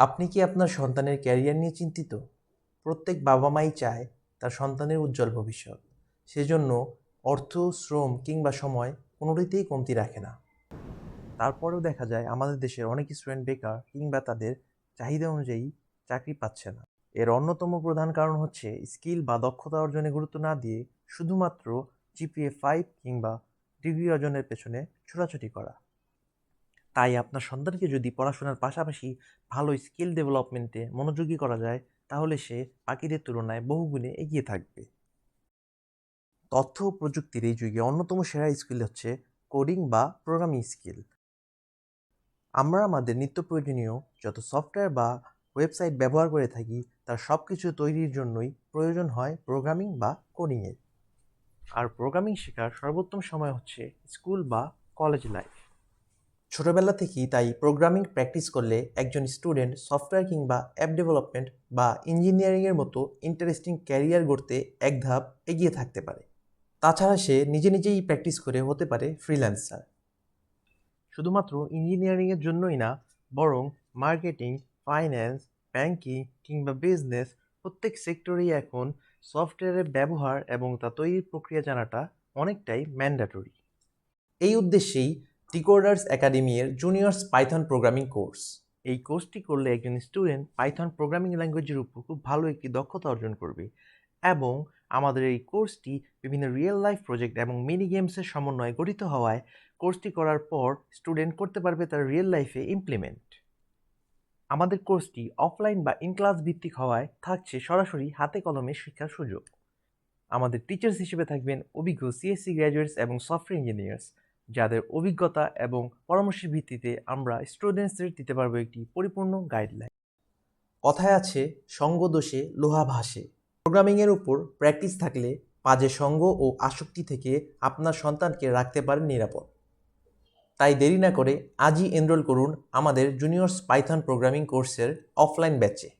আপনি কি আপনার সন্তানের ক্যারিয়ার নিয়ে চিন্তিত? প্রত্যেক বাবা-মাই চায় তার সন্তানের উজ্জ্বল ভবিষ্যৎ। সেজন্য অর্থ, শ্রম কিংবা সময় কোনোটিতেই কমতি রাখে না। তারপরেও দেখা যায় আমাদের দেশের অনেক স্টুডেন্ট বেকার কিংবা তাদের চাহিদা অনুযায়ী চাকরি পাচ্ছে না। এর অন্যতম প্রধান কারণ হচ্ছে স্কিল বা দক্ষতা অর্জনে গুরুত্ব না দিয়ে শুধুমাত্র জিপিএ 5 কিংবা ডিগ্রি অর্জনের পেছনে ছোটাছুটি করা। তাই আপনার সন্তানকে যদি পড়াশোনার পাশাপাশি ভালো স্কিল ডেভেলপমেন্টে মনোযোগী করা যায়, তাহলে সে বাকিদের তুলনায় বহুগুণে এগিয়ে থাকবে। তথ্য ও প্রযুক্তির এই যুগে অন্যতম সেরা স্কিল হচ্ছে কোডিং বা প্রোগ্রামিং স্কিল। আমরা আমাদের নিত্য প্রয়োজনীয় যত সফটওয়্যার বা ওয়েবসাইট ব্যবহার করে থাকি, তার সব কিছু তৈরির জন্যই প্রয়োজন হয় প্রোগ্রামিং বা কোডিংয়ের। আর প্রোগ্রামিং শেখার সর্বোত্তম সময় হচ্ছে স্কুল বা কলেজ লাইফ। ছোটবেলা থেকেই তাই প্রোগ্রামিং প্র্যাকটিস করলে একজন স্টুডেন্ট সফটওয়্যার কিংবা অ্যাপ ডেভেলপমেন্ট বা ইঞ্জিনিয়ারিংয়ের মতো ইন্টারেস্টিং ক্যারিয়ার গড়তে এক ধাপ এগিয়ে থাকতে পারে। তাছাড়া সে নিজে নিজেই প্র্যাকটিস করে হতে পারে ফ্রিল্যান্সার। শুধুমাত্র ইঞ্জিনিয়ারিংয়ের জন্যই না, বরং মার্কেটিং, ফাইন্যান্স, ব্যাংকিং কিংবা বিজনেস প্রত্যেক সেক্টরেই এখন সফটওয়্যারের ব্যবহার এবং তা তৈরির প্রক্রিয়া জানাটা অনেকটাই ম্যান্ডেটরি। এই উদ্দেশ্যেই ডিকোডার্স একাডেমি-এর জুনিয়র্স পাইথন প্রোগ্রামিং কোর্স। এই কোর্সটি করলে একজন স্টুডেন্ট পাইথন প্রোগ্রামিং ল্যাঙ্গুয়েজের উপর খুব ভালো একটি দক্ষতা অর্জন করবে এবং আমাদের এই কোর্সটি বিভিন্ন রিয়েল লাইফ প্রজেক্ট এবং মিনি গেমসের সমন্বয়ে গঠিত হওয়ায় কোর্সটি করার পর স্টুডেন্ট করতে পারবে তার রিয়েল লাইফে ইমপ্লিমেন্ট। আমাদের কোর্সটি অফলাইন বা ইন ক্লাস ভিত্তিক হওয়ায় থাকছে সরাসরি হাতে কলমে শিক্ষার সুযোগ। আমাদের টিচার্স হিসেবে থাকবেন অভিজ্ঞ সিএসসি গ্র্যাজুয়েটস এবং সফটওয়্যার ইঞ্জিনিয়ার্স, যাদের অভিজ্ঞতা এবং পরামর্শের ভিত্তিতে আমরা স্টুডেন্টসদের দিতে পারবো একটি পরিপূর্ণ গাইডলাইন। কথায় আছে, সঙ্গ দোষে লোহা ভাসে। প্রোগ্রামিংয়ের উপর প্র্যাকটিস থাকলে বাজে সঙ্গ ও আসক্তি থেকে আপনার সন্তানকে রাখতে পারেন নিরাপদ। তাই দেরি না করে আজই এনরোল করুন আমাদের জুনিয়র্স পাইথন প্রোগ্রামিং কোর্সের অফলাইন ব্যাচে।